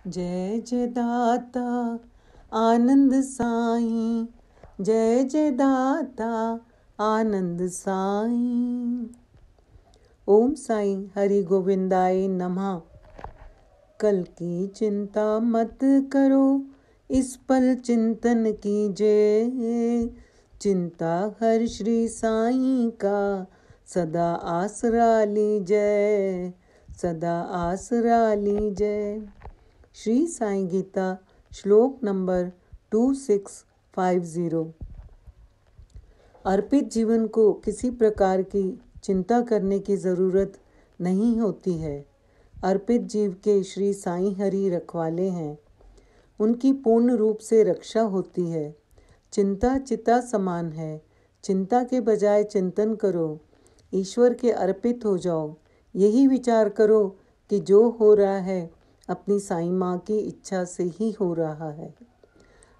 जय जय दाता आनंद साईं, जय जय दाता आनंद साईं। ओम साईं हरि गोविंदाय नमः। कल की चिंता मत करो, इस पल चिंतन कीजिए। चिंता हर श्री साईं का सदा आसरा लीजिए, सदा आसरा लीजिए। श्री साईं गीता श्लोक नंबर 2650। अर्पित जीवन को किसी प्रकार की चिंता करने की ज़रूरत नहीं होती है। अर्पित जीव के श्री साईं हरि रखवाले हैं, उनकी पूर्ण रूप से रक्षा होती है। चिंता चिता समान है। चिंता के बजाय चिंतन करो, ईश्वर के अर्पित हो जाओ। यही विचार करो कि जो हो रहा है अपनी साईं माँ की इच्छा से ही हो रहा है।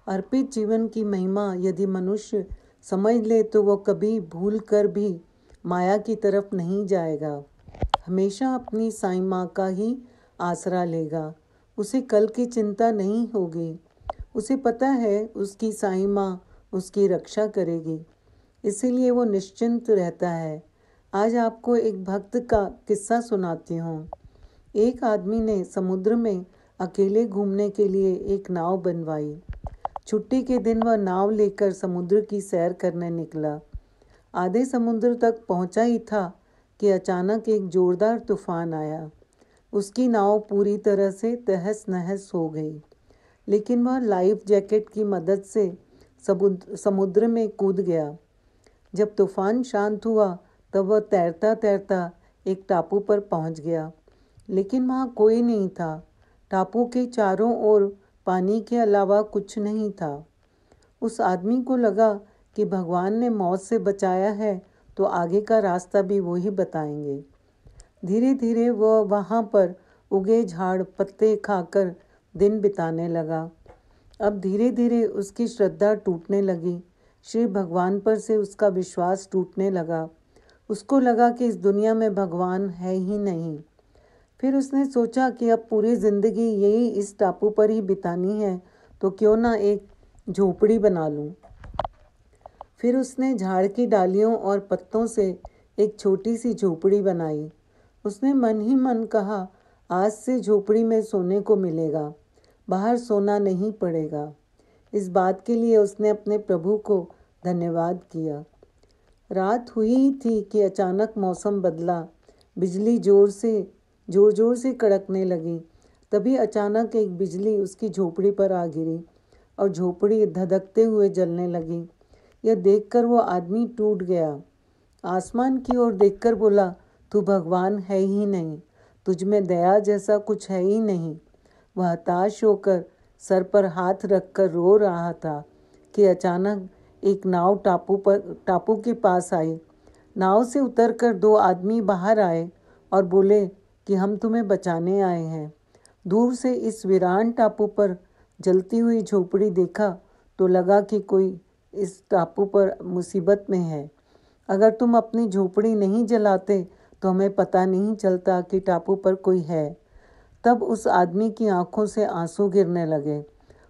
अर्पित जीवन की महिमा यदि मनुष्य समझ ले तो वह कभी भूल कर भी माया की तरफ नहीं जाएगा, हमेशा अपनी साईं माँ का ही आसरा लेगा। उसे कल की चिंता नहीं होगी। उसे पता है उसकी साईं माँ उसकी रक्षा करेगी, इसीलिए वो निश्चिंत रहता है। आज आपको एक भक्त का किस्सा सुनाती हूँ। एक आदमी ने समुद्र में अकेले घूमने के लिए एक नाव बनवाई। छुट्टी के दिन वह नाव लेकर समुद्र की सैर करने निकला। आधे समुद्र तक पहुंचा ही था कि अचानक एक जोरदार तूफान आया। उसकी नाव पूरी तरह से तहस नहस हो गई, लेकिन वह लाइफ जैकेट की मदद से समुद्र में कूद गया। जब तूफान शांत हुआ तब वह तैरता तैरता एक टापू पर पहुंच गया, लेकिन वहाँ कोई नहीं था। टापू के चारों ओर पानी के अलावा कुछ नहीं था। उस आदमी को लगा कि भगवान ने मौत से बचाया है तो आगे का रास्ता भी वो ही बताएंगे। धीरे धीरे वह वहाँ पर उगे झाड़ पत्ते खाकर दिन बिताने लगा। अब धीरे धीरे उसकी श्रद्धा टूटने लगी। श्री भगवान पर से उसका विश्वास टूटने लगा। उसको लगा कि इस दुनिया में भगवान है ही नहीं। फिर उसने सोचा कि अब पूरी ज़िंदगी यही इस टापू पर ही बितानी है, तो क्यों ना एक झोपड़ी बना लूं। फिर उसने झाड़ की डालियों और पत्तों से एक छोटी सी झोपड़ी बनाई। उसने मन ही मन कहा, आज से झोपड़ी में सोने को मिलेगा, बाहर सोना नहीं पड़ेगा। इस बात के लिए उसने अपने प्रभु को धन्यवाद किया। रात हुई ही थी कि अचानक मौसम बदला। बिजली जोर जोर से कड़कने लगी। तभी अचानक एक बिजली उसकी झोपड़ी पर आ गिरी और झोपड़ी धधकते हुए जलने लगी। यह देखकर वो आदमी टूट गया। आसमान की ओर देखकर बोला, तू भगवान है ही नहीं, तुझ में दया जैसा कुछ है ही नहीं। वह हताश होकर सर पर हाथ रखकर रो रहा था कि अचानक एक नाव टापू के पास आई। नाव से उतरकर दो आदमी बाहर आए और बोले कि हम तुम्हें बचाने आए हैं। दूर से इस वीरान टापू पर जलती हुई झोपड़ी देखा तो लगा कि कोई इस टापू पर मुसीबत में है। अगर तुम अपनी झोपड़ी नहीं जलाते तो हमें पता नहीं चलता कि टापू पर कोई है। तब उस आदमी की आंखों से आंसू गिरने लगे।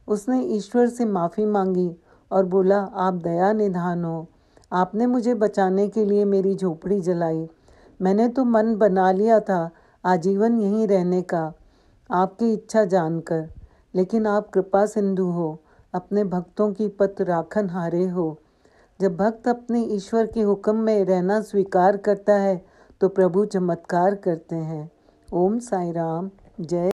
उसने ईश्वर से माफ़ी मांगी और बोला, आप दया निधान हो, आपने मुझे बचाने के लिए मेरी झोपड़ी जलाई। मैंने तो मन बना लिया था आजीवन यहीं रहने का, आपकी इच्छा जानकर, लेकिन आप कृपा सिंधु हो, अपने भक्तों की पत राखन हारे हो। जब भक्त अपने ईश्वर के हुक्म में रहना स्वीकार करता है तो प्रभु चमत्कार करते हैं। ओम साई राम। जय